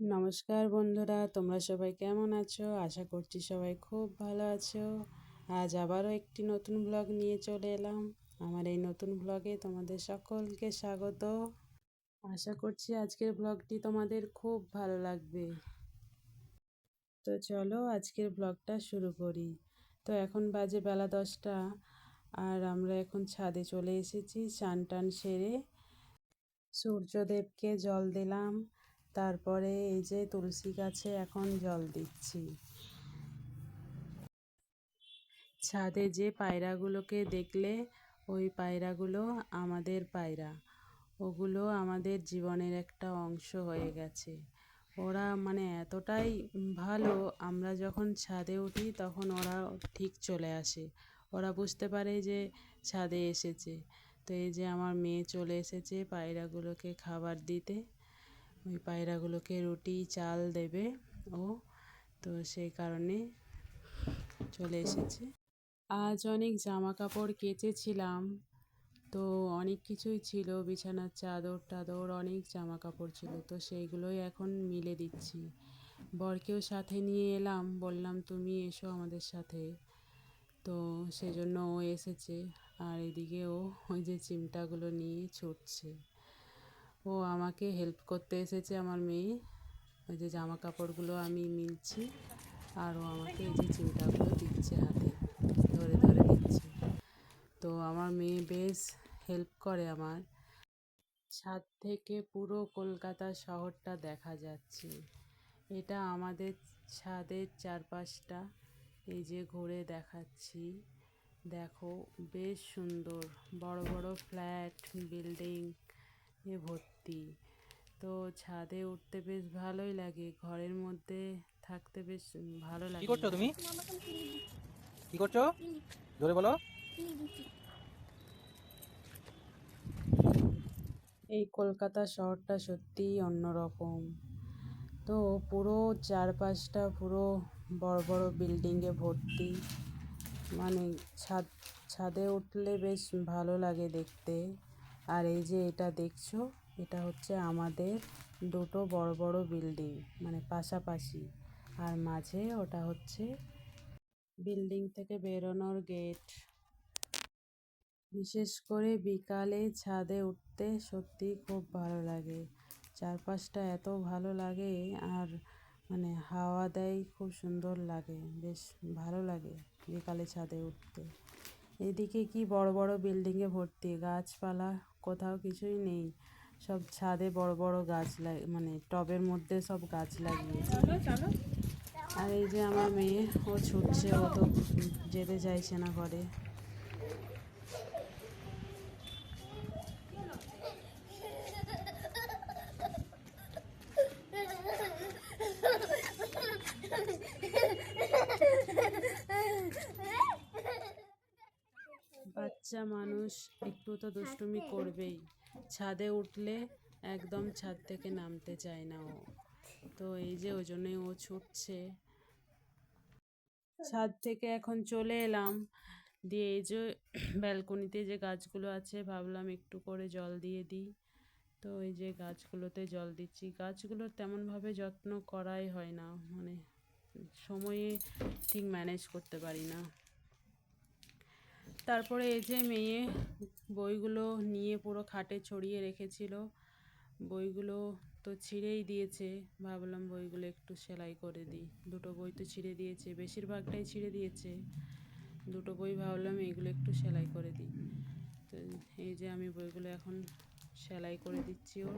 নমস্কার বন্ধুরা, তোমরা সবাই কেমন আছো? আশা করছি সবাই খুব ভালো আছো। আজ আবারও একটি নতুন ব্লগ নিয়ে চলে এলাম। আমার এই নতুন ব্লগে তোমাদের সকলকে স্বাগত। আশা করছি আজকের ব্লগটি তোমাদের খুব ভালো লাগবে। তো চলো আজকের ব্লগটা শুরু করি। তো এখন বাজে বেলা 10টা, আর আমরা এখন ছাদে চলে এসেছি স্নান টান সেরে। সূর্যদেবকে জল দিলাম, তারপরে এই যে তুলসী গাছে এখন জল দিচ্ছি। ছাদে যে পায়রাগুলোকে দেখলে, ওই পায়রাগুলো আমাদের পায়রা। ওগুলো আমাদের জীবনের একটা অংশ হয়ে গেছে। ওরা মানে এতটাই ভালো, আমরা যখন ছাদে উঠি তখন ওরা ঠিক চলে আসে। ওরা বুঝতে পারে যে ছাদে এসেছে। তো এই যে আমার মেয়ে চলে এসেছে পায়রাগুলোকে খাবার দিতে। ওই পায়রাগুলোকে রুটি চাল দেবে ও, তো সেই কারণে চলে এসেছে। আজ অনেক জামা কাপড় কেচেছিলাম, তো অনেক কিছুই ছিল, বিছানার চাদর টাদর অনেক জামা কাপড় ছিল, তো সেইগুলোই এখন মিলে দিচ্ছি। বরকেও সাথে নিয়ে এলাম, বললাম তুমি এসো আমাদের সাথে। তো সেজন্য ও এসেছে, আর এদিকে ও ওই যে চিমটাগুলো নিয়ে ছুটছে। ও আমাকে হেল্প করতে এসেছে আমার মেয়ে। ওই যে জামা কাপড়গুলো আমি মিলছি, আর ও আমাকে এই যে চিমটাগুলো দিচ্ছে, হাতে ধরে ধরে দিচ্ছে। তো আমার মেয়ে বেশ হেল্প করে আমার। ছাদ থেকে পুরো কলকাতা শহরটা দেখা যাচ্ছে। এটা আমাদের ছাদের চারপাশটা এই যে ঘুরে দেখাচ্ছি। দেখো বেশ সুন্দর, বড় বড় ফ্ল্যাট বিল্ডিং এ ভর্তি। তো ছাদে উঠতে বেশ ভালোই লাগে, ঘরের মধ্যে থাকতে বেশ ভালো কি লাগে করছো না। তুমি? কি করছো? জোরে বলো। এই কলকাতা শহরটা সত্যিই অন্যরকম। তো পুরো চারপাশটা পুরো বড় বড় বিল্ডিংয়ে ভর্তি। মানে ছাদ ছাদে উঠলে বেশ ভালো লাগে দেখতে। আর এই যে এটা দেখছো, এটা হচ্ছে আমাদের দুটো বড় বড় বিল্ডিং, মানে পাশাপাশি। আর মাঝে ওটা হচ্ছে বিল্ডিং থেকে বেরোনোর গেট। বিশেষ করে বিকালে ছাদে উঠতে সত্যি খুব ভালো লাগে। চারপাশটা এত ভালো লাগে, আর মানে হাওয়া দেয়, খুব সুন্দর লাগে, বেশ ভালো লাগে বিকালে ছাদে উঠতে। এদিকে কি বড় বড় বিল্ডিংয়ে ভর্তি, গাছপালা কোথাও কিছুই নেই। সব ছাদে বড় বড় গাছ মানে টবের মধ্যে সব গাছ লাগিয়েছে। আর এই যে আমার মেয়ে, ও ছুটছে, ও তো যেতে চাইছে না ঘরে। বাচ্চা মানুষ একটু তো দুষ্টুমি করবেই। ছাদে উঠলে একদম ছাদ থেকে নামতে চায় না ও। তো এই যে ওই জন্যই ও ছুটছে। ছাদ থেকে এখন চলে এলাম, দিয়ে এই যে ব্যালকনিতে যে গাছগুলো আছে, ভাবলাম একটু করে জল দিয়ে দিই। তো এই যে গাছগুলোতে জল দিচ্ছি। গাছগুলোর তেমনভাবে যত্ন করাই হয় না, মানে সময়ে ঠিক ম্যানেজ করতে পারি না। তারপরে এই যে মেয়ে বইগুলো নিয়ে পুরো খাটে ছড়িয়ে রেখেছিল, বইগুলো তো ছিঁড়েই দিয়েছে। ভাবলাম বইগুলো একটু সেলাই করে দিই। দুটো বই তো ছিঁড়ে দিয়েছে, বেশিরভাগটাই ছিঁড়ে দিয়েছে। দুটো বই ভাবলাম এইগুলো একটু সেলাই করে দিই। তো এই যে আমি বইগুলো এখন সেলাই করে দিচ্ছি ওর।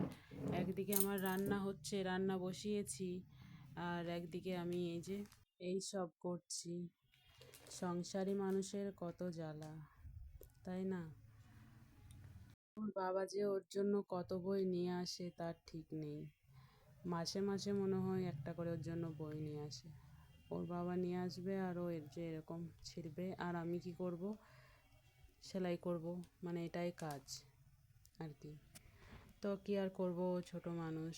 একদিকে আমার রান্না হচ্ছে, রান্না বসিয়েছি, আর একদিকে আমি এই যে এই সব করছি। সংসারী মানুষের কত জ্বালা, তাই না? ওর বাবা যে ওর জন্য কত বই নিয়ে আসে তার ঠিক নেই। মাসে মাসে মনে হয় একটা করে ওর জন্য বই নিয়ে আসে। ওর বাবা নিয়ে আসবে, আর ও এর যে এরকম ছিঁড়বে, আর আমি কি করব? সেলাই করব, মানে এটাই কাজ আর কি। তো কি আর করব, ও ছোট মানুষ,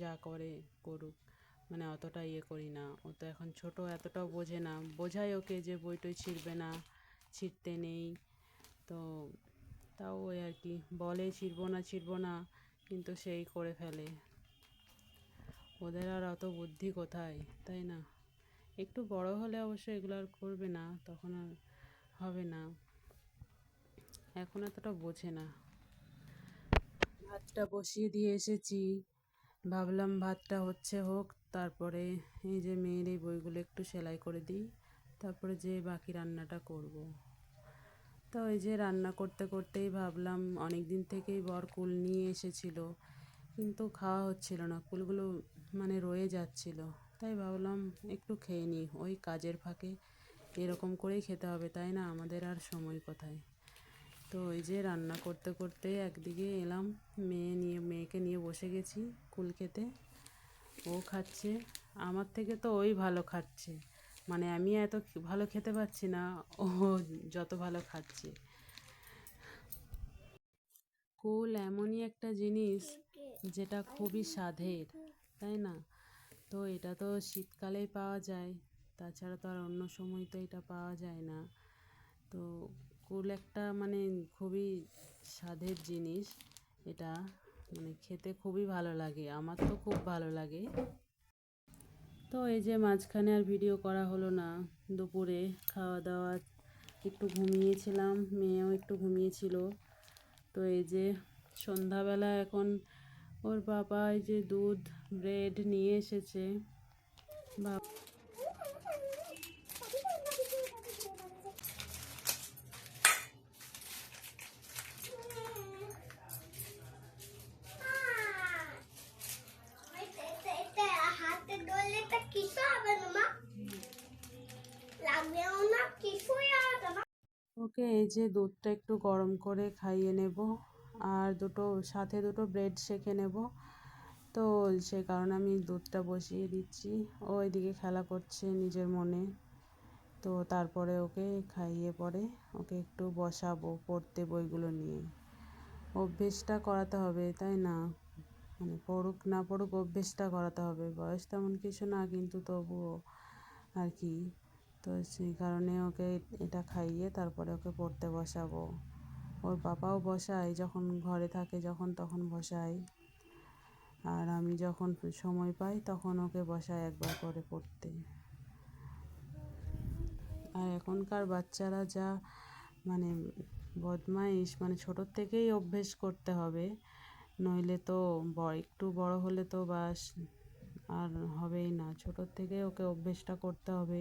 যা করে করুক, মানে অতটা ইয়ে করি না। ও তো এখন ছোট, এতটাও বোঝে না। বোঝাই ওকে যে বই টই ছিঁড়বে না, ছিঁড়তে নেই। তো তাও ওই আর কি বলে ছিঁড়বো না ছিঁড়বো না, কিন্তু সেই করে ফেলে। ওদের আর অত বুদ্ধি কোথায়, তাই না? একটু বড় হলে অবশ্য এগুলো আর করবে না, তখন আর হবে না, এখন এতটা বোঝে না। ভাতটা বসিয়ে দিয়ে এসেছি, ভাবলাম ভাতটা হোক, তারপরে এই যে মেয়ের এই বইগুলো একটু সেলাই করে দিই, তারপরে যে বাকি রান্নাটা করব। তো এই যে রান্না করতে করতেই ভাবলাম, অনেক দিন থেকেই বর কুল নিয়ে এসেছিল, কিন্তু খাওয়া হচ্ছিল না, কুলগুলো মানে রয়ে যাচ্ছিল। তাই ভাবলাম একটু খেয়ে নিই, ওই কাজের ফাঁকে এরকম করেই খেতে হবে, তাই না? আমাদের আর সময় কোথায়। তো ওই যে রান্না করতে করতে একদিকে এলাম, মেয়েকে নিয়ে বসে গেছি কুল খেতে। ও খাচ্ছে, আমার থেকে তো ওই ভালো খাচ্ছে, মানে আমি এত ভালো খেতে পারছি না, ও যত ভালো খাচ্ছে। কুল এমনই একটা জিনিস যেটা খুবই স্বাদের, তাই না? তো এটা তো শীতকালেই পাওয়া যায়, তাছাড়া তো আর অন্য সময় তো এটা পাওয়া যায় না। তো কুল একটা মানে খুবই স্বাদের জিনিস এটা, মানে খেতে খুবই ভালো লাগে, আমার তো খুব ভালো লাগে। তো এই যে মাঝখানে আর ভিডিও করা হলো না, দুপুরে খাওয়া দাওয়া একটু ঘুমিয়েছিলাম, মেয়েও একটু ঘুমিয়েছিল। তো এই যে সন্ধ্যাবেলা এখন ওর বাবা এই যে দুধ ব্রেড নিয়ে এসেছে। হাতে ধরলে তো কিছু হবে না মা, লাগবেও না, কিছুই হবে না। ওকে এই যে দুধটা একটু গরম করে খাইয়ে নেব, আর সাথে দুটো ব্রেড সেঁকে নেব। তো সে কারণে আমি দুধটা বসিয়ে দিচ্ছি, ও এদিকে খেলা করছে নিজের মনে। তো তারপরে ওকে খাইয়ে পরে ওকে একটু বসাবো পড়তে, বইগুলো নিয়ে অভ্যেসটা করাতে হবে, তাই না? মানে পড়ুক না পড়ুক অভ্যেসটা করাতে হবে, বয়স তেমন কিছু না, কিন্তু তবুও আর কি। তো সেই কারণে ওকে এটা খাইয়ে তারপরে ওকে পড়তে বসাবো। ওর বাবাও বসায়, যখন ঘরে থাকে যখন তখন বসায়, আর আমি যখন সময় পাই তখন ওকে বসাই একবার করে পড়তে। আর এখনকার বাচ্চারা যা মানে বদমাইশ, মানে ছোটোর থেকেই অভ্যেস করতে হবে, নইলে তো একটু বড় হলে তো বাস আর হবেই না। ছোটোর থেকে ওকে অভ্যেসটা করতে হবে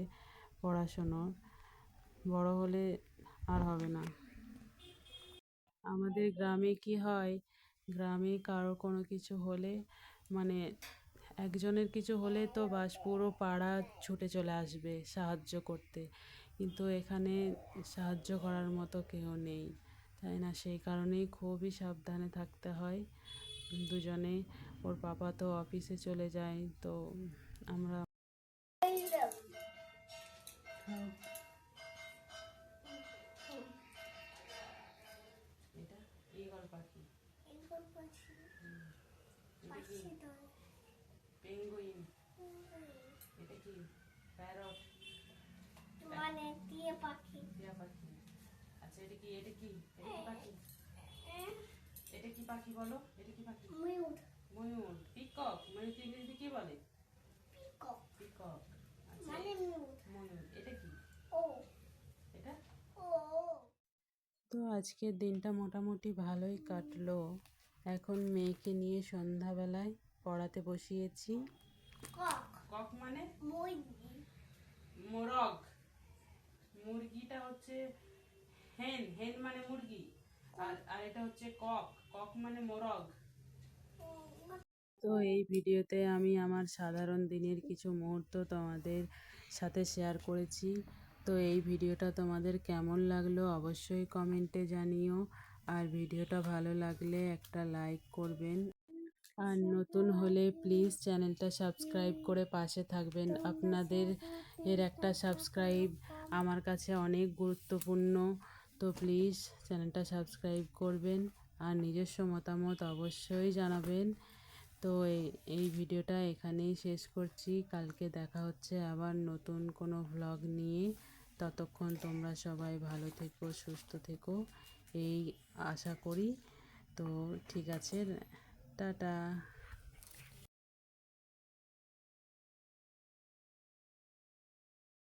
পড়াশুনোর, বড় হলে আর হবে না। আমাদের গ্রামে কি হয়, গ্রামে কারো কোনো কিছু হলে মানে একজনের কিছু হলে তো বাস পুরো পাড়া ছুটে চলে আসবে সাহায্য করতে, কিন্তু এখানে সাহায্য করার মতো কেউ নেই, তাই না? সেই কারণেই খুবই সাবধানে থাকতে হয় দুজনে। ওর পাপা তো অফিসে চলে যায়, তো আমরা এটা ঈগল পাখি, পেঙ্গুইন, এটা কি প্যারট, মানে টিয়া পাখি। টিয়া পাখি। আচ্ছা এটা কি পাখি? এটা কি পাখি বলো, এটা কি পাখি? ময়ূর। ময়ূর, পিকক, মানে ইংরেজিতে কি বলে? Peacock peacock. আচ্ছা মানে ময়ূর। ময়ূর, এটা কি? ও এটা। ও তো আজকের দিনটা মোটামুটি ভালোই কাটলো। এখন মেয়েকে নিয়ে সন্ধ্যাবেলায় পড়াতে বসিয়েছি। কক কক মানে মুরগি। মোরগ, মুরগিটা হচ্ছে হেন, হেন মানে মুরগি, আর এটা হচ্ছে কক, কক মানে মোরগ। তো এই ভিডিওতে আমি আমার সাধারণ দিনের কিছু মুহূর্ত তোমাদের সাথে শেয়ার করেছি। তো এই ভিডিওটা তোমাদের কেমন লাগলো অবশ্যই কমেন্টে জানিও, আর ভিডিওটা ভালো লাগলে একটা লাইক করবেন, আর নতুন হলে প্লিজ চ্যানেলটা সাবস্ক্রাইব করে পাশে থাকবেন। আপনাদের একটা সাবস্ক্রাইব আমার কাছে অনেক গুরুত্বপূর্ণ, তো প্লিজ চ্যানেলটা সাবস্ক্রাইব করবেন, আর নিজস্ব মতামত অবশ্যই জানাবেন। তো এই ভিডিওটা এখানেই শেষ করছি, কালকে দেখা হচ্ছে আবার নতুন কোনো ভ্লগ নিয়ে। ততক্ষণ তোমরা সবাই ভালো থেকো, সুস্থ থেকো, এই আশা করি। তো ঠিক আছে, টাটা।